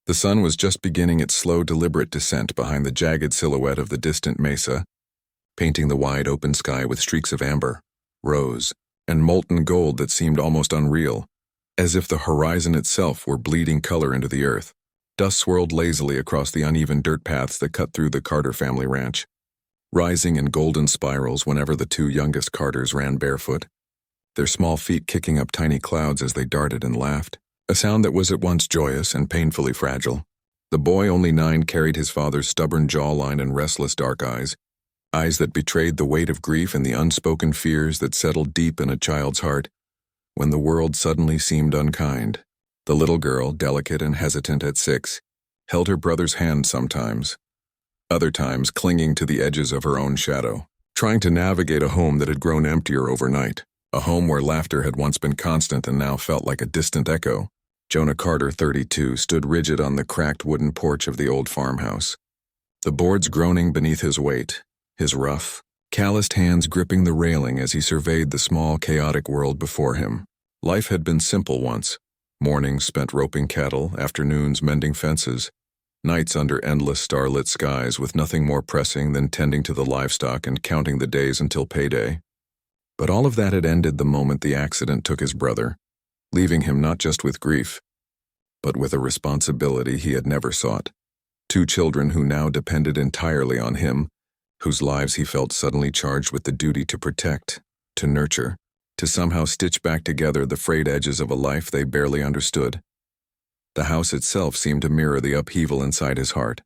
The sun was just beginning its slow, deliberate descent behind the jagged silhouette of the distant mesa, painting the wide open sky with streaks of amber, rose, and molten gold that seemed almost unreal, as if the horizon itself were bleeding color into the earth. Dust swirled lazily across the uneven dirt paths that cut through the Carter family ranch, rising in golden spirals whenever the two youngest Carters ran barefoot, their small feet kicking up tiny clouds as they darted and laughed, a sound that was at once joyous and painfully fragile. The boy, only 9, carried his father's stubborn jawline and restless dark eyes that betrayed the weight of grief and the unspoken fears that settled deep in a child's heart when the world suddenly seemed unkind. The little girl, delicate and hesitant at 6, held her brother's hand sometimes, other times clinging to the edges of her own shadow, trying to navigate a home that had grown emptier overnight, a home where laughter had once been constant and now felt like a distant echo. Jonah Carter, 32, stood rigid on the cracked wooden porch of the old farmhouse, the boards groaning beneath his weight, his rough, calloused hands gripping the railing as he surveyed the small, chaotic world before him. Life had been simple once. Mornings spent roping cattle, afternoons mending fences, nights under endless starlit skies with nothing more pressing than tending to the livestock and counting the days until payday. But all of that had ended the moment the accident took his brother, leaving him not just with grief, but with a responsibility he had never sought. 2 children who now depended entirely on him, whose lives he felt suddenly charged with the duty to protect, to nurture, to somehow stitch back together the frayed edges of a life they barely understood. The house itself seemed to mirror the upheaval inside his heart,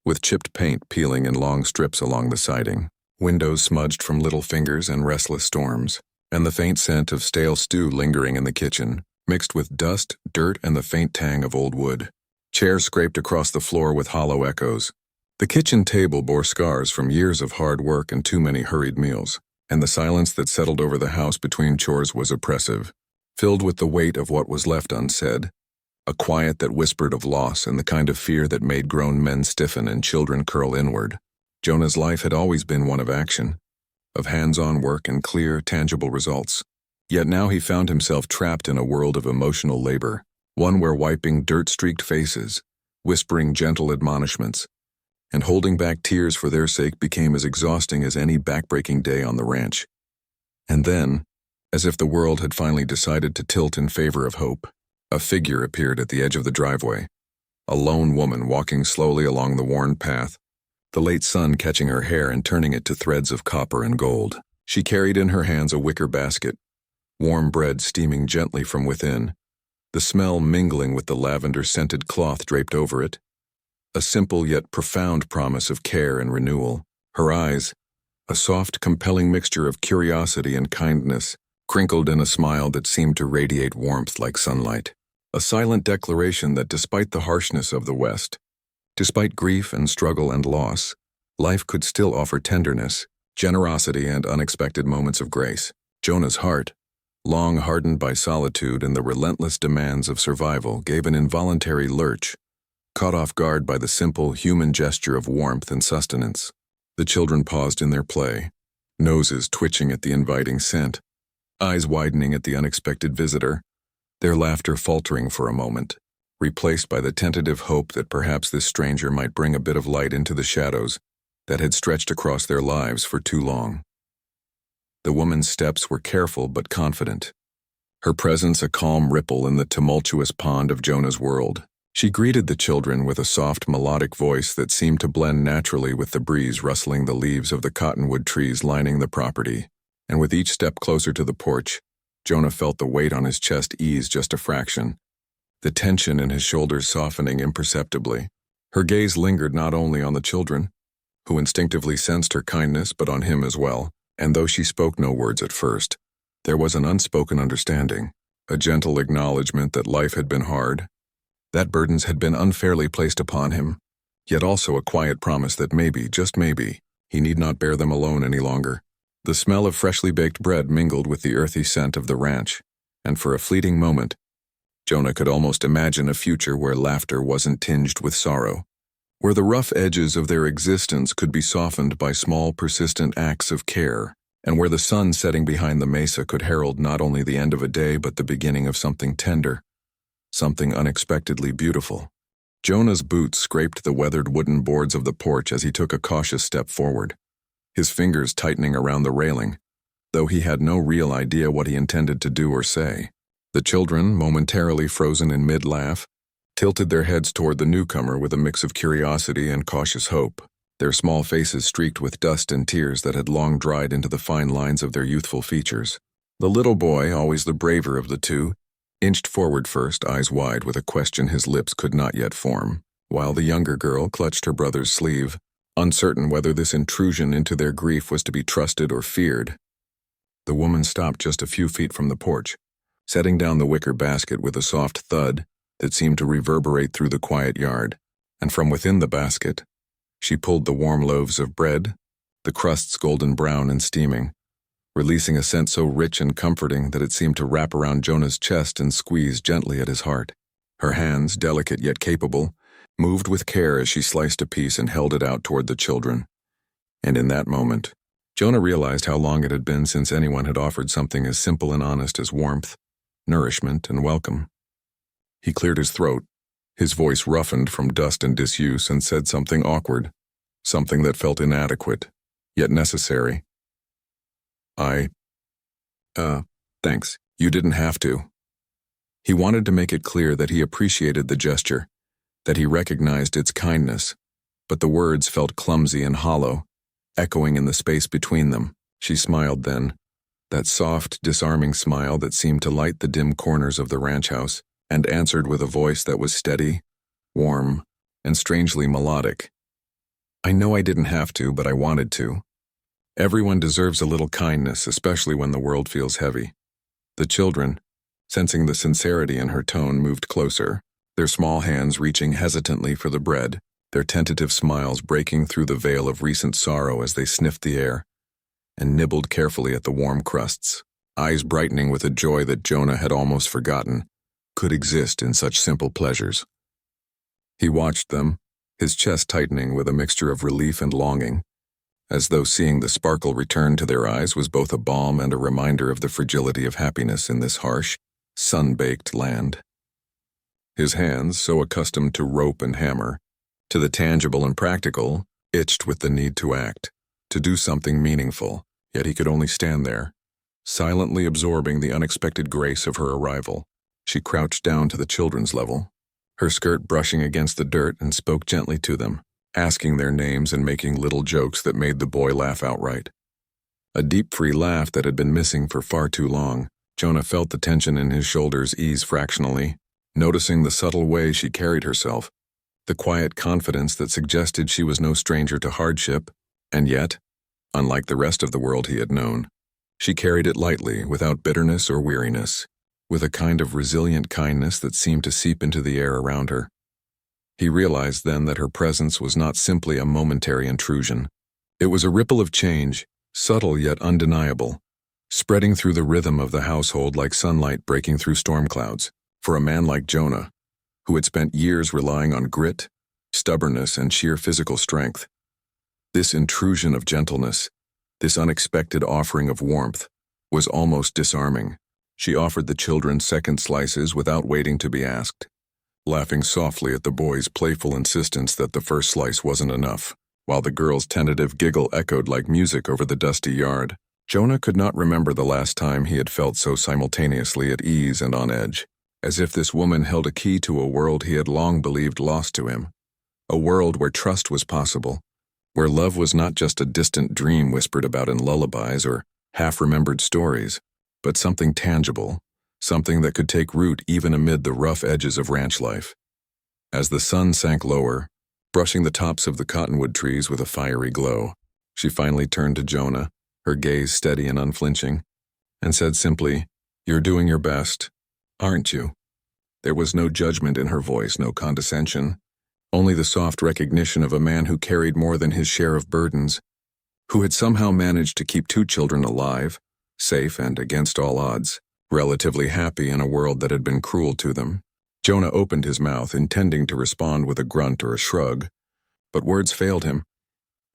with chipped paint peeling in long strips along the siding, windows smudged from little fingers and restless storms, and the faint scent of stale stew lingering in the kitchen, mixed with dust, dirt, and the faint tang of old wood. Chairs scraped across the floor with hollow echoes. The kitchen table bore scars from years of hard work and too many hurried meals, and the silence that settled over the house between chores was oppressive, filled with the weight of what was left unsaid, a quiet that whispered of loss and the kind of fear that made grown men stiffen and children curl inward. Jonah's life had always been one of action, of hands-on work and clear, tangible results. Yet now he found himself trapped in a world of emotional labor, one where wiping dirt-streaked faces, whispering gentle admonishments, and holding back tears for their sake became as exhausting as any backbreaking day on the ranch. And then, as if the world had finally decided to tilt in favor of hope, a figure appeared at the edge of the driveway, a lone woman walking slowly along the worn path, the late sun catching her hair and turning it to threads of copper and gold. She carried in her hands a wicker basket, warm bread steaming gently from within, the smell mingling with the lavender-scented cloth draped over it, a simple yet profound promise of care and renewal. Her eyes, a soft, compelling mixture of curiosity and kindness, crinkled in a smile that seemed to radiate warmth like sunlight. A silent declaration that despite the harshness of the West, despite grief and struggle and loss, life could still offer tenderness, generosity, and unexpected moments of grace. Jonah's heart, long hardened by solitude and the relentless demands of survival, gave an involuntary lurch, caught off guard by the simple human gesture of warmth and sustenance. The children paused in their play, noses twitching at the inviting scent, eyes widening at the unexpected visitor, their laughter faltering for a moment, replaced by the tentative hope that perhaps this stranger might bring a bit of light into the shadows that had stretched across their lives for too long. The woman's steps were careful but confident, her presence a calm ripple in the tumultuous pond of Jonah's world. She greeted the children with a soft, melodic voice that seemed to blend naturally with the breeze rustling the leaves of the cottonwood trees lining the property, and with each step closer to the porch, Jonah felt the weight on his chest ease just a fraction, the tension in his shoulders softening imperceptibly. Her gaze lingered not only on the children, who instinctively sensed her kindness, but on him as well, and though she spoke no words at first, there was an unspoken understanding, a gentle acknowledgement that life had been hard, that burdens had been unfairly placed upon him, yet also a quiet promise that maybe, just maybe, he need not bear them alone any longer. The smell of freshly baked bread mingled with the earthy scent of the ranch, and for a fleeting moment, Jonah could almost imagine a future where laughter wasn't tinged with sorrow, where the rough edges of their existence could be softened by small, persistent acts of care, and where the sun setting behind the mesa could herald not only the end of a day but the beginning of something tender, something unexpectedly beautiful. Jonah's boots scraped the weathered wooden boards of the porch as he took a cautious step forward, his fingers tightening around the railing, though he had no real idea what he intended to do or say. The children, momentarily frozen in mid-laugh, tilted their heads toward the newcomer with a mix of curiosity and cautious hope, their small faces streaked with dust and tears that had long dried into the fine lines of their youthful features. The little boy, always the braver of the two, inched forward first, eyes wide with a question his lips could not yet form, while the younger girl clutched her brother's sleeve, uncertain whether this intrusion into their grief was to be trusted or feared. The woman stopped just a few feet from the porch, setting down the wicker basket with a soft thud that seemed to reverberate through the quiet yard, and from within the basket, she pulled the warm loaves of bread, the crusts golden brown and steaming, releasing a scent so rich and comforting that it seemed to wrap around Jonah's chest and squeeze gently at his heart. Her hands, delicate yet capable, moved with care as she sliced a piece and held it out toward the children. And in that moment, Jonah realized how long it had been since anyone had offered something as simple and honest as warmth, nourishment, and welcome. He cleared his throat, his voice roughened from dust and disuse, and said something awkward, something that felt inadequate, yet necessary. Thanks. You didn't have to. He wanted to make it clear that he appreciated the gesture, that he recognized its kindness, but the words felt clumsy and hollow, echoing in the space between them. She smiled then, that soft, disarming smile that seemed to light the dim corners of the ranch house, and answered with a voice that was steady, warm, and strangely melodic. I know I didn't have to, but I wanted to. Everyone deserves a little kindness, especially when the world feels heavy. The children, sensing the sincerity in her tone, moved closer, their small hands reaching hesitantly for the bread, their tentative smiles breaking through the veil of recent sorrow as they sniffed the air and nibbled carefully at the warm crusts, eyes brightening with a joy that Jonah had almost forgotten could exist in such simple pleasures. He watched them, his chest tightening with a mixture of relief and longing, as though seeing the sparkle return to their eyes was both a balm and a reminder of the fragility of happiness in this harsh, sun-baked land. His hands, so accustomed to rope and hammer, to the tangible and practical, itched with the need to act, to do something meaningful, yet he could only stand there, silently absorbing the unexpected grace of her arrival. She crouched down to the children's level, her skirt brushing against the dirt, and spoke gently to them, asking their names and making little jokes that made the boy laugh outright. A deep, free laugh that had been missing for far too long. Jonah felt the tension in his shoulders ease fractionally, noticing the subtle way she carried herself, the quiet confidence that suggested she was no stranger to hardship, and yet, unlike the rest of the world he had known, she carried it lightly, without bitterness or weariness, with a kind of resilient kindness that seemed to seep into the air around her. He realized then that her presence was not simply a momentary intrusion. It was a ripple of change, subtle yet undeniable, spreading through the rhythm of the household like sunlight breaking through storm clouds. For a man like Jonah, who had spent years relying on grit, stubbornness, and sheer physical strength, this intrusion of gentleness, this unexpected offering of warmth, was almost disarming. She offered the children second slices without waiting to be asked, laughing softly at the boy's playful insistence that the first slice wasn't enough, while the girl's tentative giggle echoed like music over the dusty yard. Jonah could not remember the last time he had felt so simultaneously at ease and on edge, as if this woman held a key to a world he had long believed lost to him, a world where trust was possible, where love was not just a distant dream whispered about in lullabies or half-remembered stories, but something tangible, something that could take root even amid the rough edges of ranch life. As the sun sank lower, brushing the tops of the cottonwood trees with a fiery glow, she finally turned to Jonah, her gaze steady and unflinching, and said simply, "You're doing your best, aren't you?" There was no judgment in her voice, no condescension, only the soft recognition of a man who carried more than his share of burdens, who had somehow managed to keep 2 children alive, safe and against all odds, relatively happy in a world that had been cruel to them. Jonah opened his mouth, intending to respond with a grunt or a shrug, but words failed him,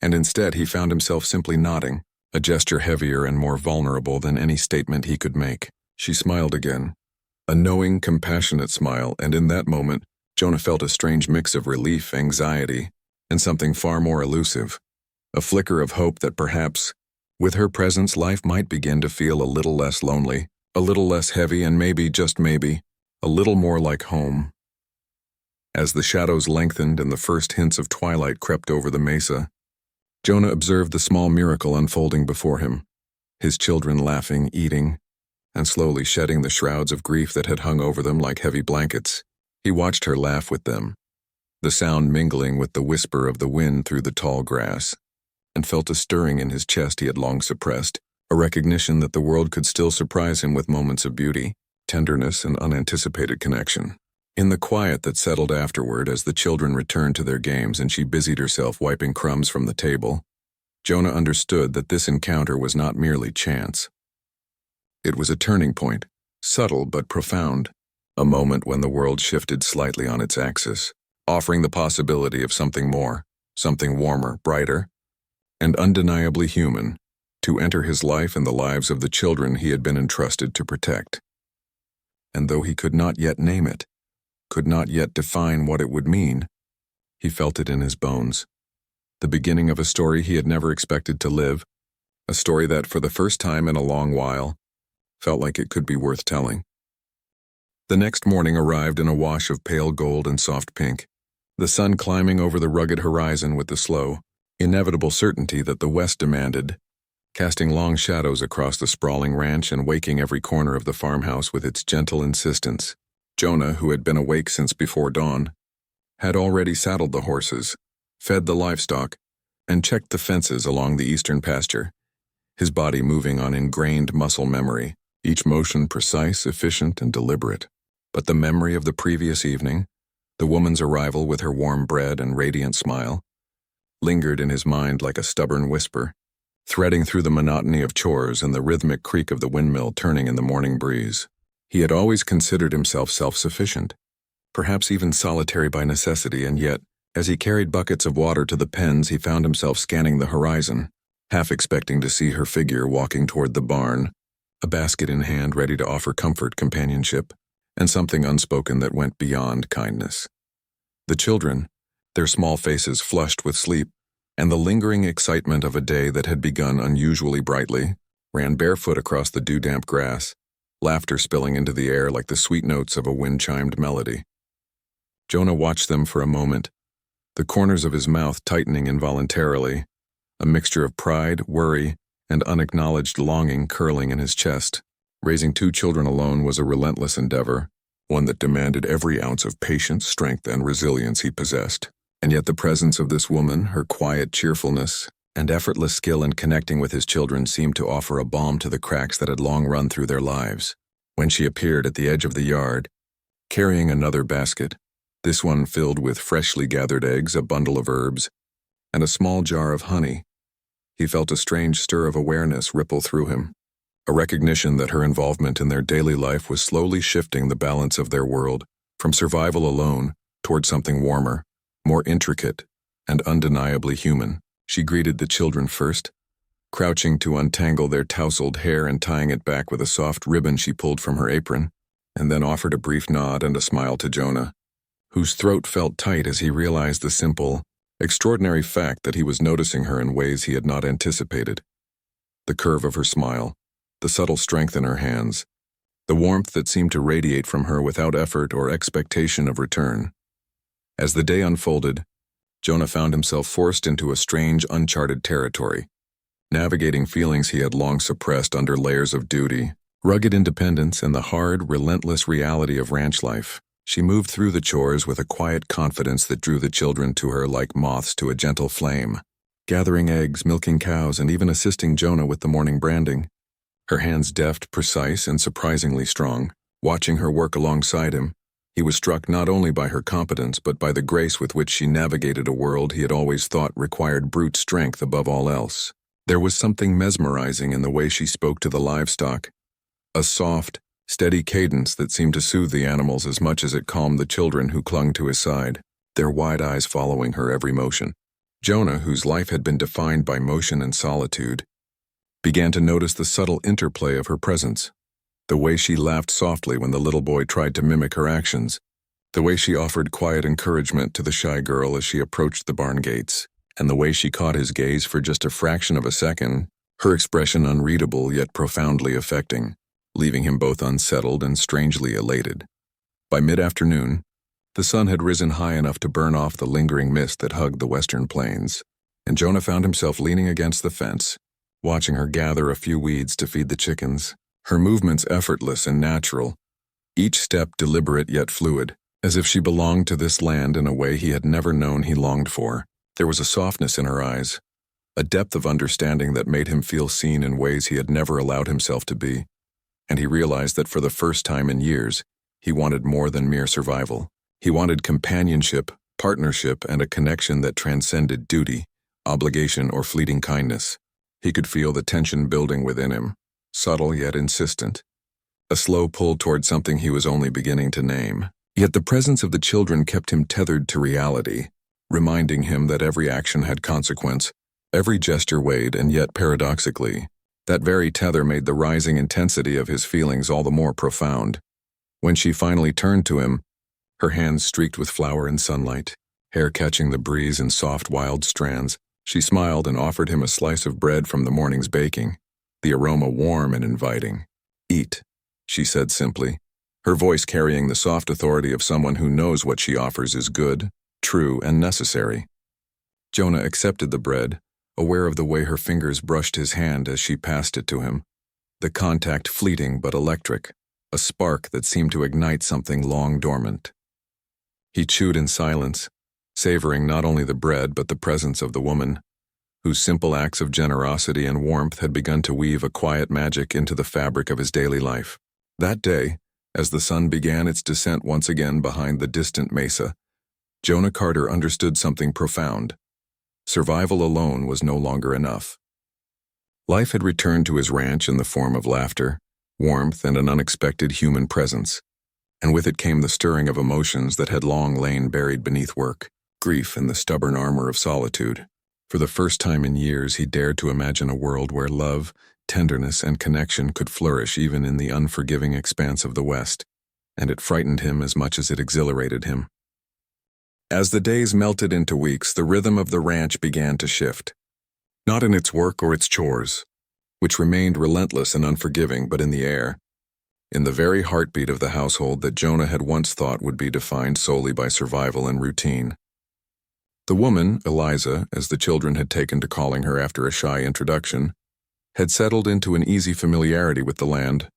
and instead he found himself simply nodding, a gesture heavier and more vulnerable than any statement he could make. She smiled again, a knowing, compassionate smile, and in that moment, Jonah felt a strange mix of relief, anxiety, and something far more elusive. A flicker of hope that perhaps, with her presence, life might begin to feel a little less lonely, a little less heavy, and maybe, just maybe, a little more like home. As the shadows lengthened and the first hints of twilight crept over the mesa, Jonah observed the small miracle unfolding before him, his children laughing, eating, and slowly shedding the shrouds of grief that had hung over them like heavy blankets. He watched her laugh with them, the sound mingling with the whisper of the wind through the tall grass, and felt a stirring in his chest he had long suppressed, a recognition that the world could still surprise him with moments of beauty, tenderness, and unanticipated connection. In the quiet that settled afterward as the children returned to their games and she busied herself wiping crumbs from the table, Jonah understood that this encounter was not merely chance. It was a turning point, subtle but profound, a moment when the world shifted slightly on its axis, offering the possibility of something more, something warmer, brighter, and undeniably human, to enter his life and the lives of the children he had been entrusted to protect. And though he could not yet name it, could not yet define what it would mean, he felt it in his bones. The beginning of a story he had never expected to live, a story that, for the first time in a long while, felt like it could be worth telling. The next morning arrived in a wash of pale gold and soft pink, the sun climbing over the rugged horizon with the slow, inevitable certainty that the west demanded, casting long shadows across the sprawling ranch and waking every corner of the farmhouse with its gentle insistence. Jonah, who had been awake since before dawn, had already saddled the horses, fed the livestock, and checked the fences along the eastern pasture, his body moving on ingrained muscle memory, each motion precise, efficient, and deliberate. But the memory of the previous evening, the woman's arrival with her warm bread and radiant smile, lingered in his mind like a stubborn whisper, threading through the monotony of chores and the rhythmic creak of the windmill turning in the morning breeze. He had always considered himself self-sufficient, perhaps even solitary by necessity, and yet, as he carried buckets of water to the pens, he found himself scanning the horizon, half expecting to see her figure walking toward the barn, a basket in hand ready to offer comfort, companionship, and something unspoken that went beyond kindness. The children, their small faces flushed with sleep, and the lingering excitement of a day that had begun unusually brightly, ran barefoot across the dew-damp grass, laughter spilling into the air like the sweet notes of a wind-chimed melody. Jonah watched them for a moment, the corners of his mouth tightening involuntarily, a mixture of pride, worry, and unacknowledged longing curling in his chest. Raising two children alone was a relentless endeavor, one that demanded every ounce of patience, strength, and resilience he possessed. And yet the presence of this woman, her quiet cheerfulness, and effortless skill in connecting with his children seemed to offer a balm to the cracks that had long run through their lives. When she appeared at the edge of the yard, carrying another basket, this one filled with freshly gathered eggs, a bundle of herbs, and a small jar of honey, he felt a strange stir of awareness ripple through him, a recognition that her involvement in their daily life was slowly shifting the balance of their world from survival alone toward something warmer, more intricate, and undeniably human. She greeted the children first, crouching to untangle their tousled hair and tying it back with a soft ribbon she pulled from her apron, and then offered a brief nod and a smile to Jonah, whose throat felt tight as he realized the simple, extraordinary fact that he was noticing her in ways he had not anticipated. The curve of her smile, the subtle strength in her hands, the warmth that seemed to radiate from her without effort or expectation of return. As the day unfolded, Jonah found himself forced into a strange, uncharted territory, navigating feelings he had long suppressed under layers of duty, rugged independence, and the hard, relentless reality of ranch life. She moved through the chores with a quiet confidence that drew the children to her like moths to a gentle flame, gathering eggs, milking cows, and even assisting Jonah with the morning branding. Her hands deft, precise, and surprisingly strong. Watching her work alongside him, he was struck not only by her competence but by the grace with which she navigated a world he had always thought required brute strength above all else. There was something mesmerizing in the way she spoke to the livestock, a soft, steady cadence that seemed to soothe the animals as much as it calmed the children who clung to his side, their wide eyes following her every motion. Jonah, whose life had been defined by motion and solitude, began to notice the subtle interplay of her presence, the way she laughed softly when the little boy tried to mimic her actions, The way she offered quiet encouragement to the shy girl as she approached the barn gates, and the way she caught his gaze for just a fraction of a second, her expression unreadable yet profoundly affecting, leaving him both unsettled and strangely elated. By mid-afternoon, the sun had risen high enough to burn off the lingering mist that hugged the western plains, and Jonah found himself leaning against the fence, watching her gather a few weeds to feed the chickens, her movements effortless and natural, each step deliberate yet fluid, as if she belonged to this land in a way he had never known he longed for. There was a softness in her eyes, a depth of understanding that made him feel seen in ways he had never allowed himself to be, and he realized that for the first time in years, he wanted more than mere survival. He wanted companionship, partnership, and a connection that transcended duty, obligation, or fleeting kindness. He could feel the tension building within him, subtle yet insistent, a slow pull toward something he was only beginning to name. Yet the presence of the children kept him tethered to reality, reminding him that every action had consequence, every gesture weighed, and yet paradoxically, that very tether made the rising intensity of his feelings all the more profound. When she finally turned to him, her hands streaked with flower and sunlight, hair catching the breeze in soft wild strands, she smiled and offered him a slice of bread from the morning's baking, the aroma warm and inviting. "Eat," she said simply, her voice carrying the soft authority of someone who knows what she offers is good, true, and necessary. Jonah accepted the bread, aware of the way her fingers brushed his hand as she passed it to him, the contact fleeting but electric, a spark that seemed to ignite something long dormant. He chewed in silence, savoring not only the bread but the presence of the woman, whose simple acts of generosity and warmth had begun to weave a quiet magic into the fabric of his daily life. That day, as the sun began its descent once again behind the distant mesa, Jonah Carter understood something profound. Survival alone was no longer enough. Life had returned to his ranch in the form of laughter, warmth, and an unexpected human presence, and with it came the stirring of emotions that had long lain buried beneath work, grief and the stubborn armor of solitude. For the first time in years, he dared to imagine a world where love, tenderness, and connection could flourish even in the unforgiving expanse of the West, and it frightened him as much as it exhilarated him. As the days melted into weeks, the rhythm of the ranch began to shift. Not in its work or its chores, which remained relentless and unforgiving, but in the air, in the very heartbeat of the household that Jonah had once thought would be defined solely by survival and routine. The woman, Eliza, as the children had taken to calling her after a shy introduction, had settled into an easy familiarity with the land,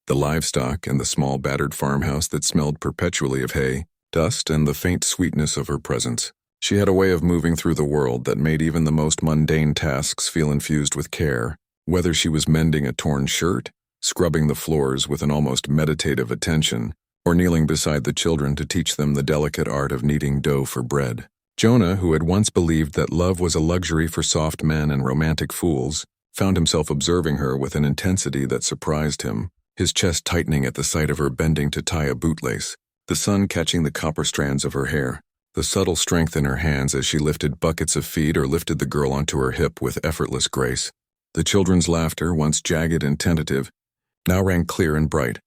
the livestock, and the small battered farmhouse that smelled perpetually of hay, dust, and the faint sweetness of her presence. She had a way of moving through the world that made even the most mundane tasks feel infused with care, whether she was mending a torn shirt, scrubbing the floors with an almost meditative attention, or kneeling beside the children to teach them the delicate art of kneading dough for bread. Jonah, who had once believed that love was a luxury for soft men and romantic fools, found himself observing her with an intensity that surprised him, his chest tightening at the sight of her bending to tie a bootlace, the sun catching the copper strands of her hair, the subtle strength in her hands as she lifted buckets of feed or lifted the girl onto her hip with effortless grace. The children's laughter, once jagged and tentative, now rang clear and bright,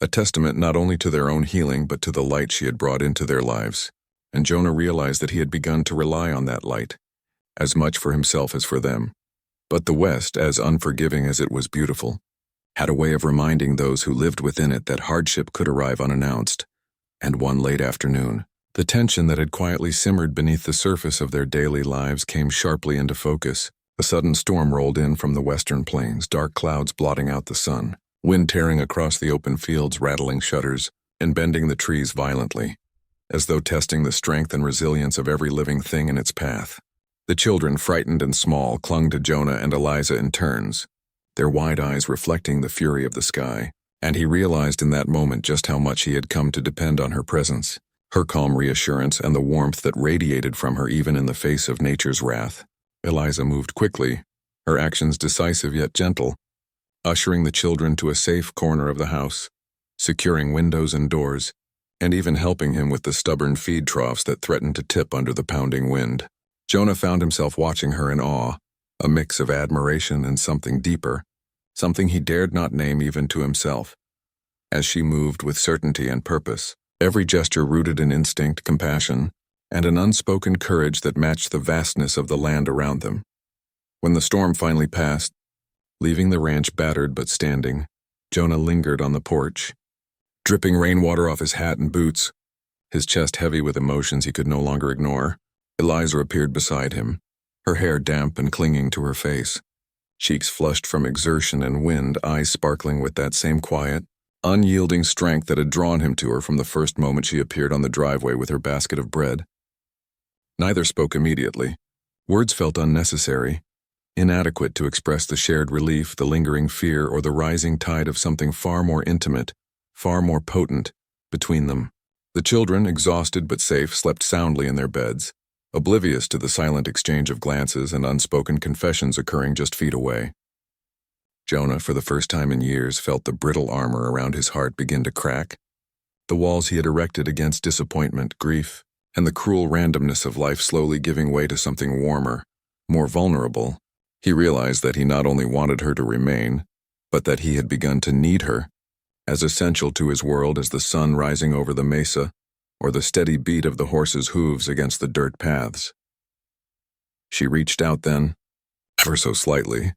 a testament not only to their own healing but to the light she had brought into their lives. And Jonah realized that he had begun to rely on that light, as much for himself as for them. But the West, as unforgiving as it was beautiful, had a way of reminding those who lived within it that hardship could arrive unannounced. And one late afternoon, the tension that had quietly simmered beneath the surface of their daily lives came sharply into focus. A sudden storm rolled in from the western plains, dark clouds blotting out the sun, wind tearing across the open fields, rattling shutters, and bending the trees violently, as though testing the strength and resilience of every living thing in its path. The children, frightened and small, clung to Jonah and Eliza in turns, their wide eyes reflecting the fury of the sky, and he realized in that moment just how much he had come to depend on her presence, her calm reassurance, and the warmth that radiated from her even in the face of nature's wrath. Eliza moved quickly, her actions decisive yet gentle, ushering the children to a safe corner of the house, securing windows and doors, and even helping him with the stubborn feed troughs that threatened to tip under the pounding wind. Jonah found himself watching her in awe, a mix of admiration and something deeper, something he dared not name even to himself. As she moved with certainty and purpose, every gesture rooted in instinct, compassion, and an unspoken courage that matched the vastness of the land around them. When the storm finally passed, leaving the ranch battered but standing, Jonah lingered on the porch, dripping rainwater off his hat and boots, his chest heavy with emotions he could no longer ignore. Eliza appeared beside him, her hair damp and clinging to her face, cheeks flushed from exertion and wind, eyes sparkling with that same quiet, unyielding strength that had drawn him to her from the first moment she appeared on the driveway with her basket of bread. Neither spoke immediately. Words felt unnecessary, inadequate to express the shared relief, the lingering fear, or the rising tide of something far more intimate, far more potent, between them. The children, exhausted but safe, slept soundly in their beds, oblivious to the silent exchange of glances and unspoken confessions occurring just feet away. Jonah, for the first time in years, felt the brittle armor around his heart begin to crack. The walls he had erected against disappointment, grief, and the cruel randomness of life slowly giving way to something warmer, more vulnerable. He realized that he not only wanted her to remain, but that he had begun to need her, as essential to his world as the sun rising over the mesa, or the steady beat of the horse's hooves against the dirt paths. She reached out then, ever so slightly,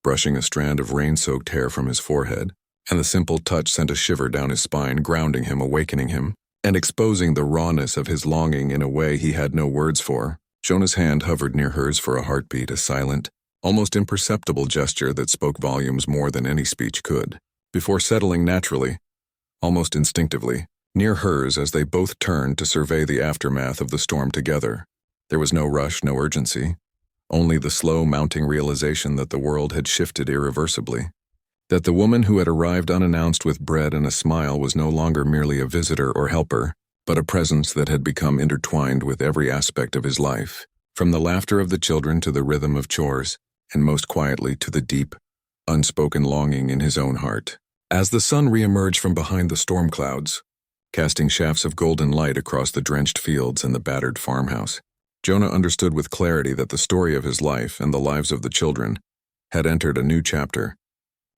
brushing a strand of rain-soaked hair from his forehead, and the simple touch sent a shiver down his spine, grounding him, awakening him, and exposing the rawness of his longing in a way he had no words for. Jonah's hand hovered near hers for a heartbeat, a silent, almost imperceptible gesture that spoke volumes more than any speech could, before settling naturally, almost instinctively, near hers as they both turned to survey the aftermath of the storm together. There was no rush, no urgency, only the slow mounting realization that the world had shifted irreversibly, that the woman who had arrived unannounced with bread and a smile was no longer merely a visitor or helper, but a presence that had become intertwined with every aspect of his life, from the laughter of the children to the rhythm of chores, and most quietly to the deep, unspoken longing in his own heart. As the sun re-emerged from behind the storm clouds, casting shafts of golden light across the drenched fields and the battered farmhouse, Jonah understood with clarity that the story of his life and the lives of the children had entered a new chapter,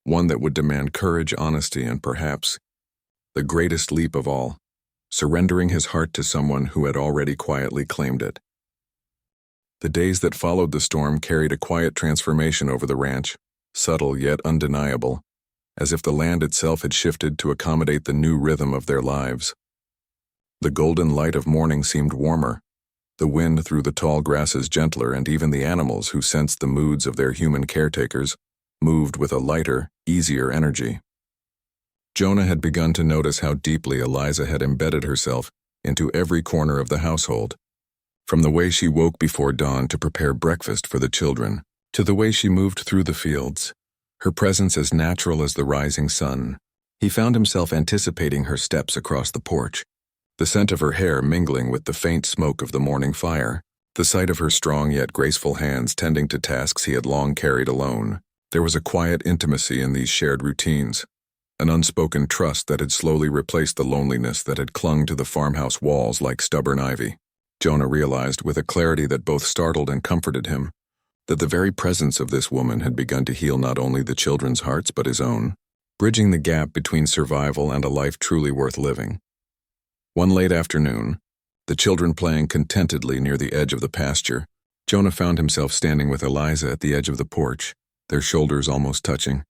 one that would demand courage, honesty, and perhaps the greatest leap of all, surrendering his heart to someone who had already quietly claimed it. The days that followed the storm carried a quiet transformation over the ranch, subtle yet undeniable, as if the land itself had shifted to accommodate the new rhythm of their lives. The golden light of morning seemed warmer, the wind through the tall grasses gentler, and even the animals who sensed the moods of their human caretakers moved with a lighter, easier energy. Jonah had begun to notice how deeply Eliza had embedded herself into every corner of the household, from the way she woke before dawn to prepare breakfast for the children, to the way she moved through the fields, her presence as natural as the rising sun. He found himself anticipating her steps across the porch, the scent of her hair mingling with the faint smoke of the morning fire, the sight of her strong yet graceful hands tending to tasks he had long carried alone. There was a quiet intimacy in these shared routines, an unspoken trust that had slowly replaced the loneliness that had clung to the farmhouse walls like stubborn ivy. Jonah realized, with a clarity that both startled and comforted him, that the very presence of this woman had begun to heal not only the children's hearts but his own, bridging the gap between survival and a life truly worth living. One late afternoon, the children playing contentedly near the edge of the pasture, Jonah found himself standing with Eliza at the edge of the porch, their shoulders almost touching,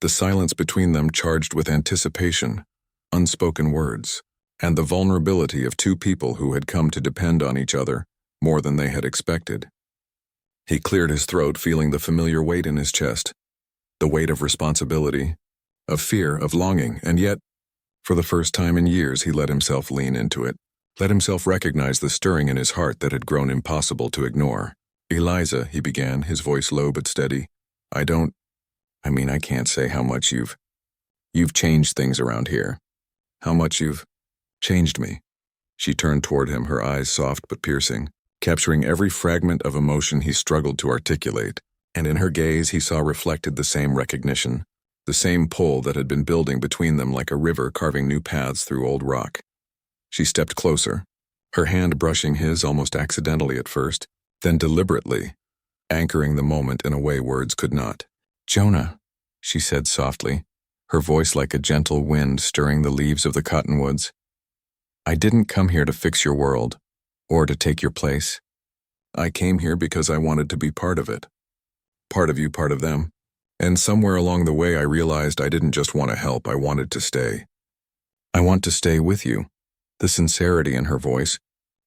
the silence between them charged with anticipation, unspoken words, and the vulnerability of two people who had come to depend on each other more than they had expected. He cleared his throat, feeling the familiar weight in his chest, the weight of responsibility, of fear, of longing, and yet, for the first time in years, he let himself lean into it, let himself recognize the stirring in his heart that had grown impossible to ignore. "Eliza," he began, his voice low but steady, I can't say how much you've changed things around here. How much you've changed me." She turned toward him, her eyes soft but piercing, capturing every fragment of emotion he struggled to articulate, and in her gaze he saw reflected the same recognition, the same pull that had been building between them like a river carving new paths through old rock. She stepped closer, her hand brushing his almost accidentally at first, then deliberately, anchoring the moment in a way words could not. "Jonah," she said softly, her voice like a gentle wind stirring the leaves of the cottonwoods. I didn't come here to fix your world, or to take your place. I came here because I wanted to be part of it. Part of you, part of them. And somewhere along the way I realized I didn't just want to help, I wanted to stay. I want to stay with you. The sincerity in her voice,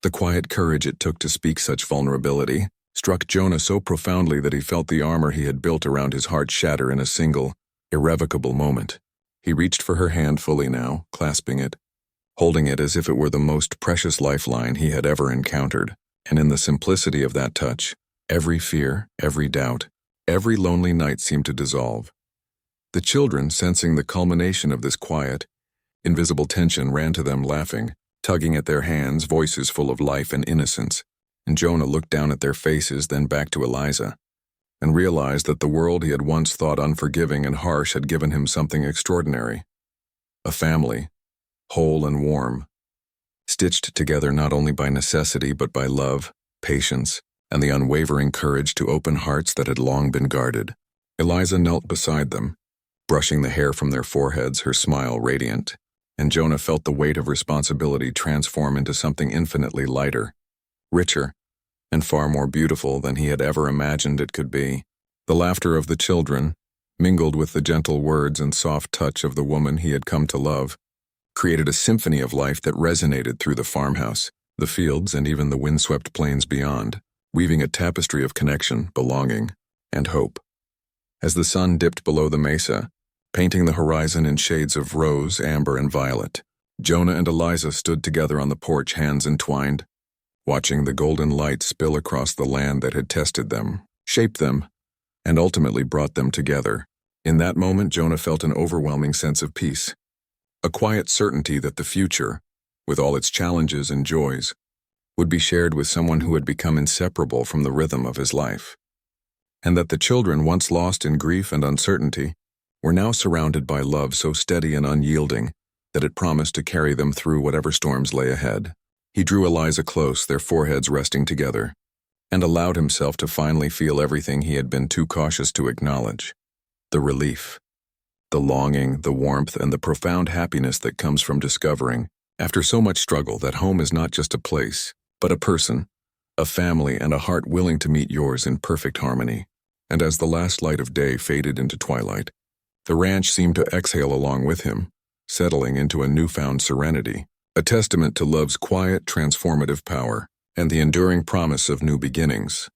the quiet courage it took to speak such vulnerability, struck Jonah so profoundly that he felt the armor he had built around his heart shatter in a single, irrevocable moment. He reached for her hand fully now, clasping it, holding it as if it were the most precious lifeline he had ever encountered. And in the simplicity of that touch, every fear, every doubt, every lonely night seemed to dissolve. The children, sensing the culmination of this quiet, invisible tension, ran to them laughing, tugging at their hands, voices full of life and innocence. And Jonah looked down at their faces, then back to Eliza, and realized that the world he had once thought unforgiving and harsh had given him something extraordinary. A family, whole and warm, stitched together not only by necessity but by love, patience, and the unwavering courage to open hearts that had long been guarded. Eliza knelt beside them, brushing the hair from their foreheads, her smile radiant, and Jonah felt the weight of responsibility transform into something infinitely lighter, richer, and far more beautiful than he had ever imagined it could be. The laughter of the children, mingled with the gentle words and soft touch of the woman he had come to love, created a symphony of life that resonated through the farmhouse, the fields, and even the windswept plains beyond, weaving a tapestry of connection, belonging, and hope. As the sun dipped below the mesa, painting the horizon in shades of rose, amber, and violet, Jonah and Eliza stood together on the porch, hands entwined, watching the golden light spill across the land that had tested them, shaped them, and ultimately brought them together. In that moment, Jonah felt an overwhelming sense of peace, a quiet certainty that the future, with all its challenges and joys, would be shared with someone who had become inseparable from the rhythm of his life, and that the children, once lost in grief and uncertainty, were now surrounded by love so steady and unyielding that it promised to carry them through whatever storms lay ahead. He drew Eliza close, their foreheads resting together, and allowed himself to finally feel everything he had been too cautious to acknowledge: the relief, the longing, the warmth, and the profound happiness that comes from discovering, after so much struggle, that home is not just a place, but a person, a family, and a heart willing to meet yours in perfect harmony. And as the last light of day faded into twilight, the ranch seemed to exhale along with him, settling into a newfound serenity, a testament to love's quiet, transformative power and the enduring promise of new beginnings.